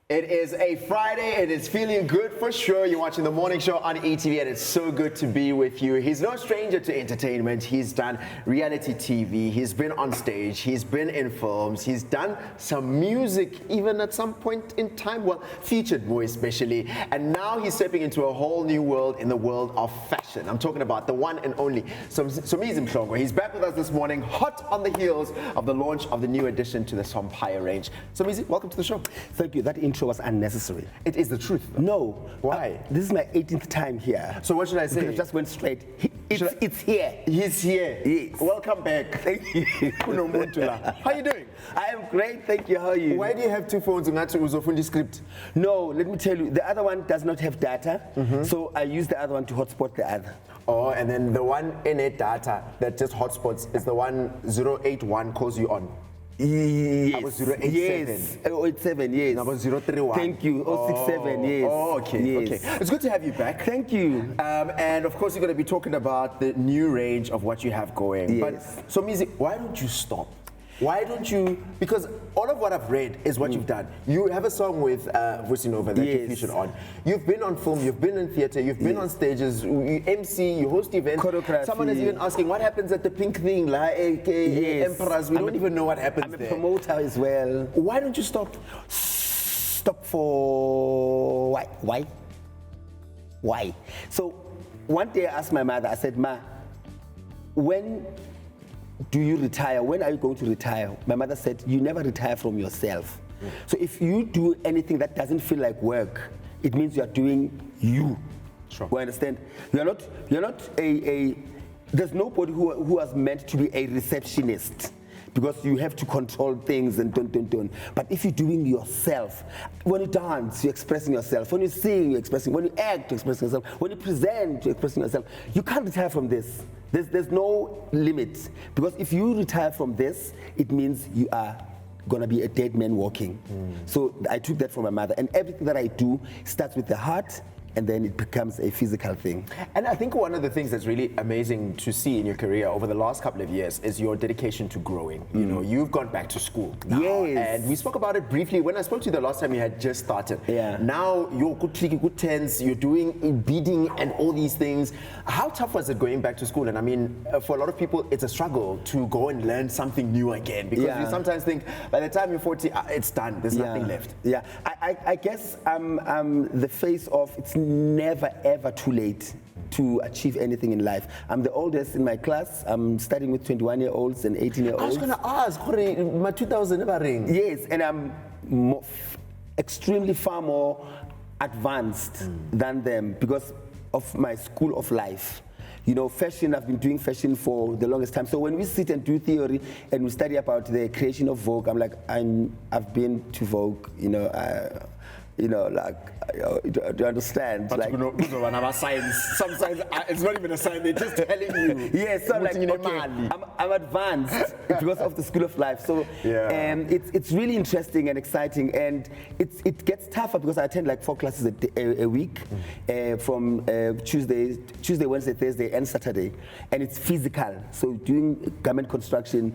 It is a Friday. It is feeling good for sure. You're watching the morning show on ETV, and it's so good to be with you. He's no stranger to entertainment. He's done reality TV. He's been on stage. He's been in films. He's done some music, even at some point in time. Well, featured more especially. And now he's stepping into a whole new world in the world of fashion. I'm talking about the one and only Somizi Mhlongo. He's back with us this morning, hot on the heels of the launch of the new addition to the Sompire range. Somizi, welcome to the show. Thank you. That intro was unnecessary. It is the truth, though. No. Why? This is my 18th time here. So what should I say? I just went straight. It's here. He's here. Yes. Welcome back. Thank you. How are you doing? I am great, thank you. How are you? Why do you have two phones and that's uzofundi script? No, let me tell you, the other one does not have data, so I use the other one to hotspot the other. Oh, and then the one in it data that just hotspots is the one 081 calls you on. Yes. I was 087. Yes. 087, yes. Number 031. Thank you. 067, yes. Oh, okay. Yes. Okay. It's good to have you back. Thank you. And of course, you're going to be talking about the new range of what you have going. Yes. But, Somizi, why don't you stop? Why don't you, because all of what I've read is what you've done. You have a song with Vusinova that you featured on. You've been on film, you've been in theater, you've been on stages, you MC, you host events. Choreography. Someone is even asking, what happens at the pink thing, like Emperors? We don't even know what happens there. I'm a promoter as well. Why don't you stop? Stop for, why? So one day I asked my mother, I said, Ma, when do you retire? When are you going to retire? My mother said, you never retire from yourself. So if you do anything that doesn't feel like work, it means you are doing you. Sure. You understand? You're not there's nobody who was meant to be a receptionist, because you have to control things and don't. But if you're doing yourself, when you dance, you're expressing yourself. When you sing, you're expressing. When you act, you're expressing yourself. When you present, you're expressing yourself. You can't retire from this. There's no limit. Because if you retire from this, it means you are gonna be a dead man walking. So I took that from my mother. And everything that I do starts with the heart, and then it becomes a physical thing. And I think one of the things that's really amazing to see in your career over the last couple of years is your dedication to growing. You know, you've gone back to school now, Yes. and we spoke about it briefly when I spoke to you the last time you had just started. Yeah. Now you're good tens, you're doing beading and all these things. How tough was it going back to school? And I mean, for a lot of people, it's a struggle to go and learn something new again, because you sometimes think by the time you're 40, it's done, there's nothing left. Yeah, I guess I'm the face of it's never ever too late to achieve anything in life. I'm the oldest in my class. I'm studying with 21-year-olds and 18-year-olds. I was going to ask, my 2000 never ring. Yes, and I'm extremely far more advanced than them because of my school of life. You know, fashion, I've been doing fashion for the longest time. So when we sit and do theory and we study about the creation of Vogue, I'm like, I've been to Vogue, do you understand? But like, science. Sometimes it's not even a sign, they're just telling you. Yes, so I'm like, okay, I'm advanced because of the school of life. So it's really interesting and exciting, and it gets tougher because I attend like 4 classes a week from Tuesday, Wednesday, Thursday, and Saturday, and it's physical. So doing garment construction,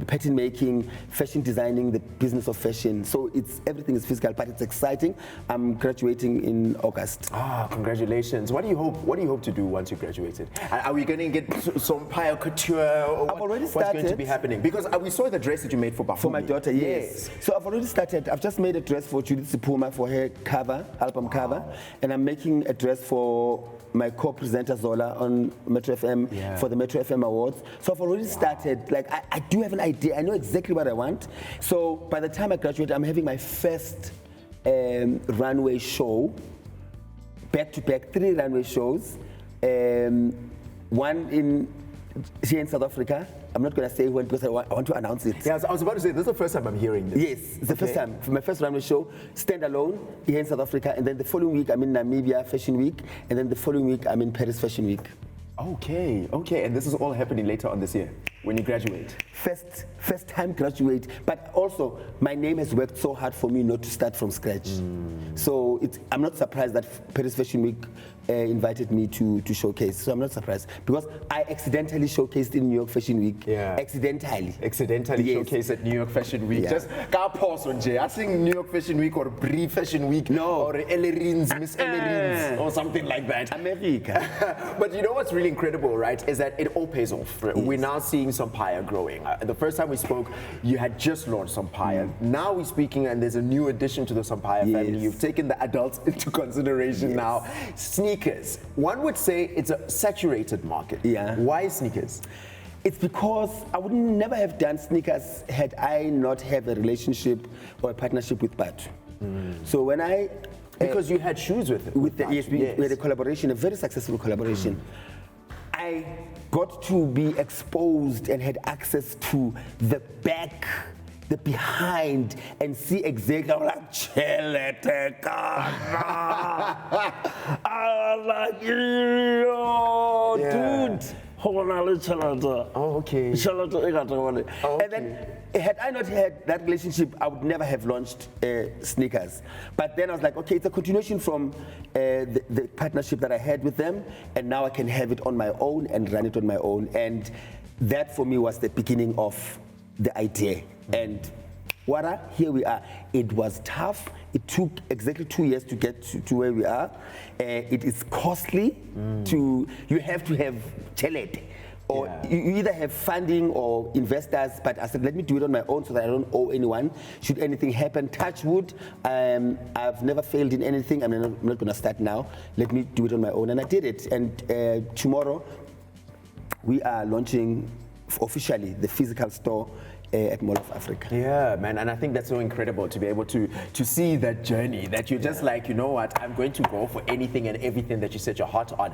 pattern making, fashion designing, the business of fashion. So everything is physical, but it's exciting. I'm graduating in August. Ah, congratulations! What do you hope to do once you graduated? Are we going to get Sompire couture? Or I've already started. What's going to be happening? Because we saw the dress that you made for Bafumi. For my daughter, yes. So I've already started. I've just made a dress for Judith Sipuma for her album cover, and I'm making a dress for my co-presenter Zola on Metro FM for the Metro FM Awards. So I've already started. Like I do have an idea. I know exactly what I want. So by the time I graduate, I'm having my first runway show, back-to-back 3 runway shows. One here in South Africa. I'm not going to say when because I want to announce it. Yeah, I was about to say, this is the first time I'm hearing this. Yes, it's the first time. For my first runway show, standalone here in South Africa, and then the following week I'm in Namibia Fashion Week, and then the following week I'm in Paris Fashion Week. Okay, and this is all happening later on this year? when you graduate? First time graduate, but also my name has worked so hard for me not to start from scratch. So I'm not surprised that Paris Fashion Week invited me to showcase. So I'm not surprised because I accidentally showcased in New York Fashion Week. Yeah. Accidentally Yes. Showcase at New York Fashion Week. Yeah. Just ka pause on Jay. I think New York Fashion Week or Brie Fashion Week or Ellerins, Miss Ellerins or something like that. America. But you know what's really incredible, right, is that it all pays off. Yes. We're now seeing Sompire growing. The first time we spoke, you had just launched Sompire. Now we're speaking and there's a new addition to the Sompire family. You've taken the adults into consideration now. Sneakers. One would say it's a saturated market. Yeah. Why sneakers? It's because I would never have done sneakers had I not have a relationship or a partnership with Batu. So when I... Because you had shoes with it. Yes, we had a collaboration, a very successful collaboration. I got to be exposed and had access to the back, the behind, and see exactly. I'm like, dude. Oh, okay. And then, had I not had that relationship, I would never have launched sneakers. But then I was like, okay, it's a continuation from the partnership that I had with them, and now I can have it on my own and run it on my own. And that for me was the beginning of the idea. And here we are. It was tough. It took exactly 2 years to get to where we are. It is costly. You have to have talent. Or you either have funding or investors, but I said, let me do it on my own so that I don't owe anyone. Should anything happen, touch wood. I've never failed in anything. I'm not going to start now. Let me do it on my own. And I did it. And tomorrow, we are launching officially the physical store at Mall of Africa. Yeah, man, and I think that's so incredible to be able to see that journey, that you're just like, you know what, I'm going to go for anything and everything that you set your heart on.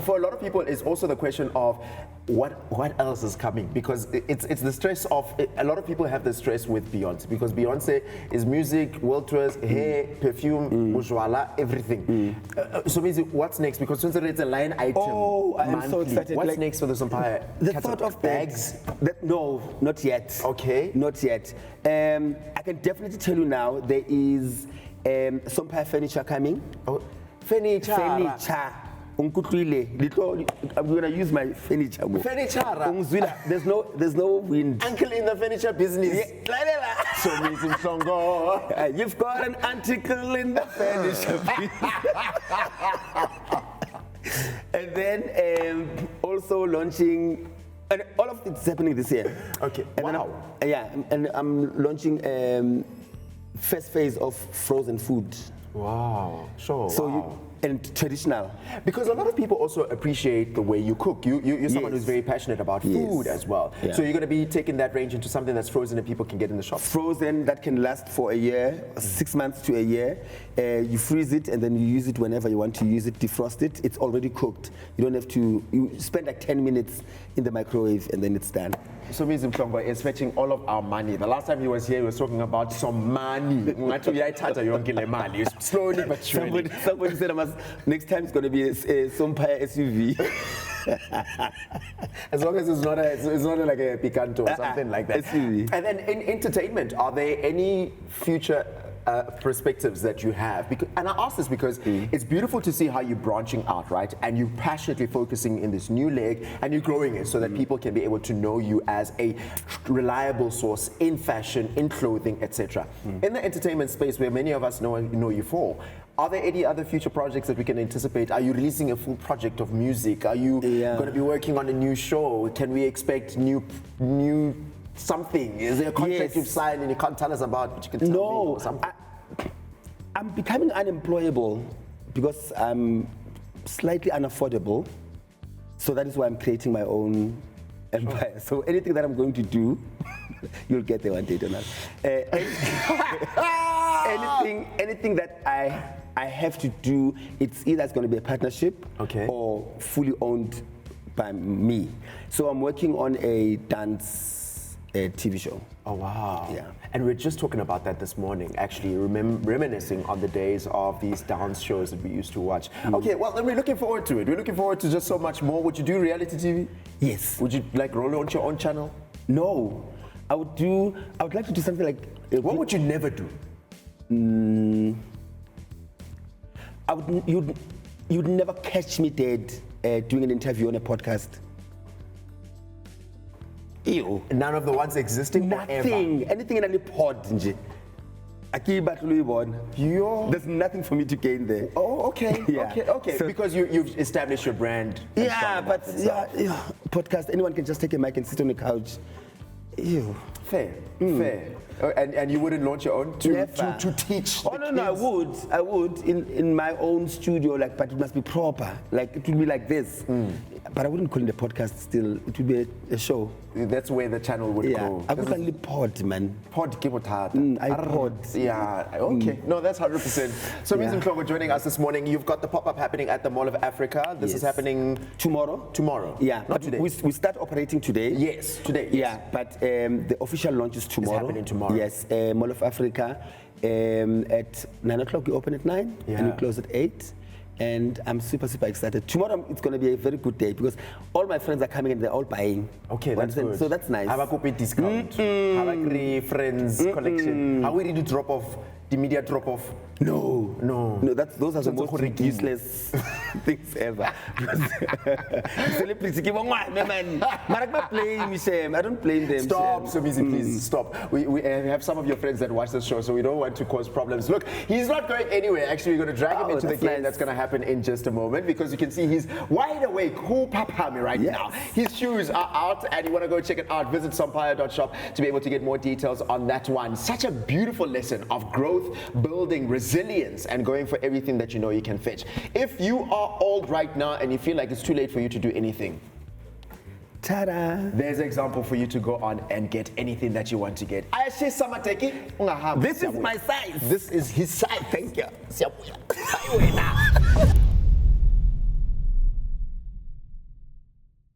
For a lot of people, it's also the question of what else is coming, because it's the stress of, a lot of people have the stress with Beyonce, because Beyonce is music, world tours, hair, perfume, ujwala, everything. Somizi, what's next? Because since it's a line item, oh, I am so excited. What's next for the Sompire? The thought of bags? No, not yet. Okay. Not yet. I can definitely tell you now, there is Sompire furniture coming. Oh, furniture. I'm gonna use my furniture more. Furniture. There's no wind. Uncle in the furniture business. Somizi Mhlongo. You've got an uncle in the furniture business. And then also launching. And all of it's happening this year. Okay. And wow. And I'm launching first phase of frozen food. Wow. Sure. So and traditional. Because a lot of people also appreciate the way you cook. You're someone who's very passionate about food as well. Yeah. So you're going to be taking that range into something that's frozen and people can get in the shop. Frozen that can last for a year, 6 months to a year. You freeze it and then you use it whenever you want to use it, defrost it. It's already cooked. You don't have to, you spend like 10 minutes in the microwave and then it's done. Somizi Mhlongo is fetching all of our money. The last time he was here, he was talking about some money. Slowly but surely. Somebody said next time it's going to be a Sompire SUV. As long as it's not like a Picanto or something like that. SUV. And then in entertainment, are there any future perspectives that you have? And I ask this because it's beautiful to see how you're branching out, right? And you're passionately focusing in this new leg and you're growing it so that people can be able to know you as a reliable source in fashion, in clothing, etc. In the entertainment space where many of us know you for, are there any other future projects that we can anticipate? Are you releasing a full project of music? Are you going to be working on a new show? Can we expect new something? Is there a contract you've signed and you can't tell us about, but you can tell me or something? I'm becoming unemployable because I'm slightly unaffordable. So that is why I'm creating my own empire. So anything that I'm going to do, you'll get there one day, Donald. Anything that I have to do, it's either going to be a partnership or fully owned by me. So I'm working on a dance TV show. Oh, wow. Yeah. And we're just talking about that this morning, actually, reminiscing on the days of these dance shows that we used to watch. Okay, well, then we're looking forward to it. We're looking forward to just so much more. Would you do reality TV? Yes. Would you like roll on your own channel? No. I would like to do something like... What would you never do? You'd never catch me dead doing an interview on a podcast. Ew. None of the ones existing Nothing. Anything in any pod, nje. There's nothing for me to gain there. Oh, okay. Yeah. Okay. So- because you've established your brand. and Yeah, stuff but like that. podcast, anyone can just take a mic and sit on the couch. Ew. Fair. And you wouldn't launch your own to teach. Oh the no, kids? I would in my own studio, like, but it must be proper. Like it would be like this. But I wouldn't call it a podcast still. It would be a show. That's where the channel would Yeah. go. I would only pod, man. Pod Kibotata. I pod. Yeah, okay. No, that's 100%. So, Somizi Mhlongo joining us this morning. You've got the pop-up happening at the Mall of Africa. This is Yes. happening Tomorrow? tomorrow. Yeah, Not but today. we start operating today. Yes, today. Yes. Yeah, but the official launch is tomorrow. happening tomorrow. Yes, Mall of Africa. At 9 o'clock, we open at 9 and Yeah. we close at 8. And I'm super excited. Tomorrow it's going to be a very good day because all my friends are coming and they're all buying. Okay, that's good. So that's nice. Have a copy discount. Have a great friends collection. How we did drop off, the media drop off? No, those are the most That's useless things ever. Celebrity, give on man. I don't blame them. Stop, Shem. Somizi, please stop. We have some of your friends that watch the show, so we don't want to cause problems. Look, he's not going anywhere. Actually, we're going to drag him into the that's game. nice. That's going to happen in just a moment because you can see he's wide awake. Who papami right Yes. now? His shoes are out, and you want to go check it out. Visit sompire.shop to be able to get more details on that one. Such a beautiful lesson of growth, building, resilience, and going for everything that you know you can fetch. If you are old right now and you feel like it's too late for you to do anything, Ta-da. there's an example for you to go on and get anything that you want to get. This is my size. This is his size. Thank you.